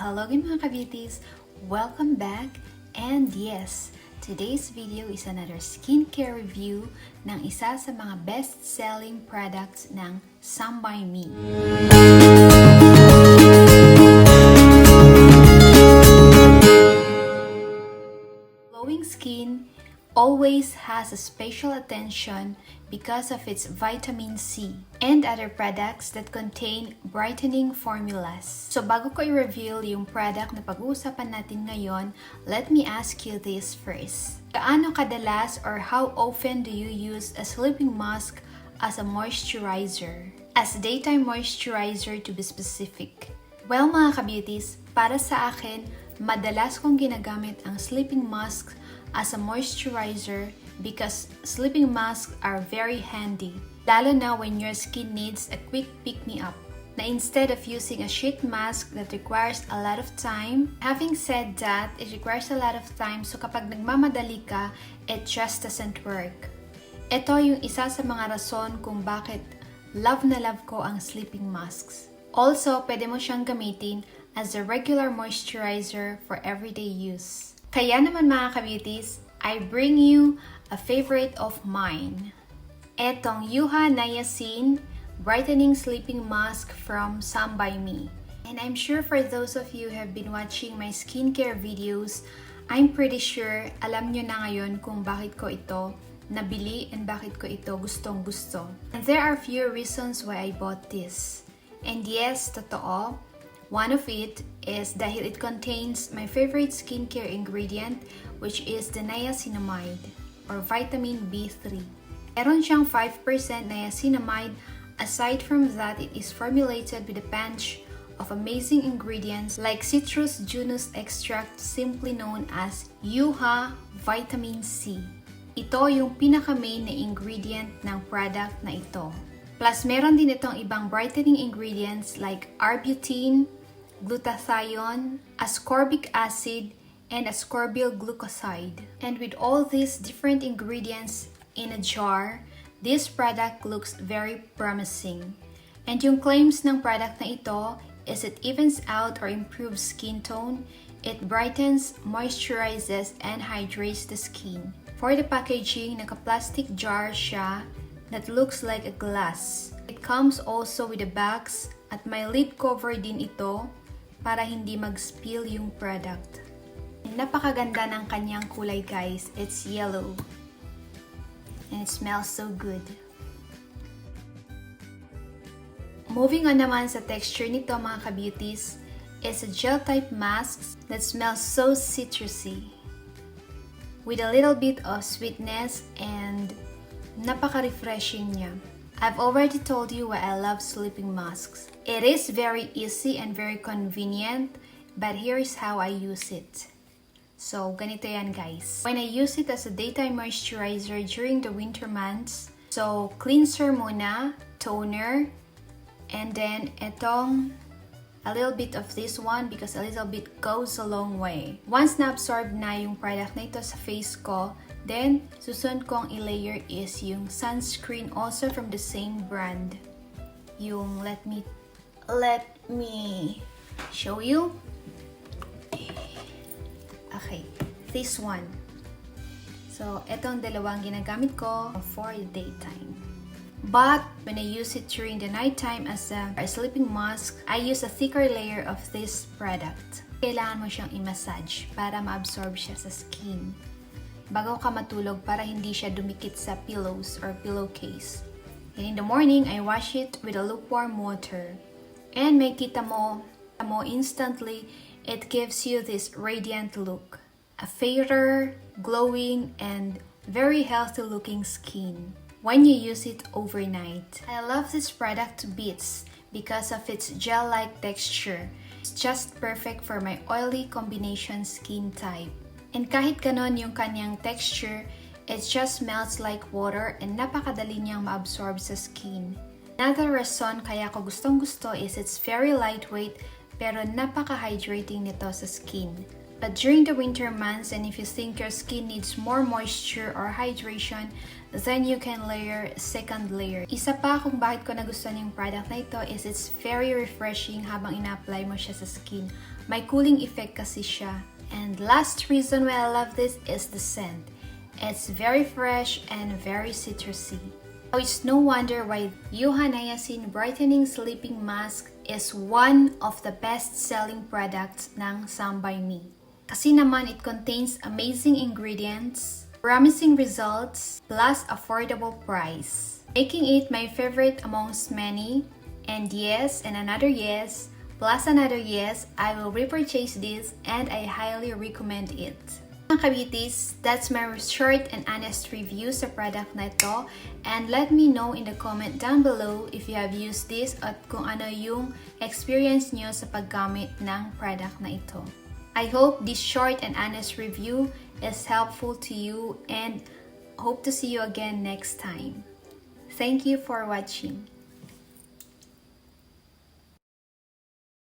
Hello again mga KaBeauties! Welcome back! And yes, today's video is another skincare review ng isa sa mga best-selling products ng Some by Me. Glowing skin always has a special attention because of its vitamin C and other products that contain brightening formulas. So bago ko i-reveal yung product na pag-uusapan natin ngayon, let me ask you this first. Gaano kadalas or how often do you use a sleeping mask as a moisturizer? As a daytime moisturizer to be specific. Well mga KaBeauties, para sa akin, madalas kong ginagamit ang sleeping mask as a moisturizer because sleeping masks are very handy, lalo na when your skin needs a quick pick-me-up. Na instead of using a sheet mask that requires a lot of time, having said that, it requires a lot of time, so kapag nagmamadali ka, it just doesn't work. Ito yung isa sa mga rason kung bakit love na love ko ang sleeping masks. Also, pwede mo siyang gamitin as a regular moisturizer for everyday use. Kaya naman mga KaBeauties, I bring you a favorite of mine. Etong Yuja Niacin Brightening Sleeping Mask from Some by Me. And I'm sure for those of you who have been watching my skincare videos, I'm pretty sure alam nyo na ngayon kung bakit ko ito nabili and bakit ko ito gustong gusto. And there are few reasons why I bought this. And yes, totoo, one of it is dahil it contains my favorite skincare ingredient, which is the niacinamide or vitamin B3. Meron siyang 5% niacinamide. Aside from that, it is formulated with a bunch of amazing ingredients like citrus junus extract, simply known as Yuja vitamin C. Ito yung pinaka-main na ingredient ng product na ito. Plus, meron din itong ibang brightening ingredients like arbutin, glutathione, ascorbic acid, and ascorbyl glucoside. And with all these different ingredients in a jar, this product looks very promising. And yung claims ng product na ito is it evens out or improves skin tone, it brightens, moisturizes, and hydrates the skin. For the packaging, naka-plastic jar siya that looks like a glass. It comes also with a box at may lid cover din ito para hindi mag-spill yung product. Napakaganda ng kanyang kulay guys. It's yellow. And it smells so good. Moving on naman sa texture nito mga KaBeauties, is a gel type mask that smells so citrusy. With a little bit of sweetness and napaka-refreshing niya. I've already told you why I love sleeping masks. It is very easy and very convenient, but here is how I use it. So, ganito yan guys. When I use it as a daytime moisturizer during the winter months, so cleanser muna, toner, and then itong a little bit of this one because a little bit goes a long way. Once na-absorb na yung product na ito sa face ko, then susunod kong i-layer is yung sunscreen also from the same brand. Yung let me show you. Okay, this one. So, etong dalawang ginagamit ko for the daytime. But, when I use it during the nighttime as a sleeping mask, I use a thicker layer of this product. Kailangan mo siyang i-massage para ma-absorb siya sa skin. Bago ka matulog para hindi siya dumikit sa pillows or pillowcase. And in the morning, I wash it with a lukewarm water. And makita mo instantly, it gives you this radiant look. A fairer, glowing, and very healthy looking skin when you use it overnight. I love this product to bits because of its gel-like texture. It's just perfect for my oily combination skin type. And kahit ganon yung kanyang texture, it just melts like water and napakadali niyang ma-absorb sa skin. Another reason kaya ko gustong gusto is it's very lightweight pero napaka-hydrating nito sa skin. But during the winter months, and if you think your skin needs more moisture or hydration, then you can layer a second layer. Isa pa kung bakit ko nagustuhan yung product na ito is it's very refreshing habang ina-apply mo siya sa skin. May cooling effect kasi siya. And last reason why I love this is the scent. It's very fresh and very citrusy. So it's no wonder why Yuja Niacin Brightening Sleeping Mask is one of the best-selling products ng Some by Me. Kasi naman it contains amazing ingredients, promising results, plus affordable price, making it my favorite amongst many. And yes, and another yes, plus another yes, I will repurchase this and I highly recommend it. Mga KaBeauties, that's my short and honest review sa product na ito. And let me know in the comment down below if you have used this at kung ano yung experience nyo sa paggamit ng product na ito. I hope this short and honest review is helpful to you and hope to see you again next time. Thank you for watching.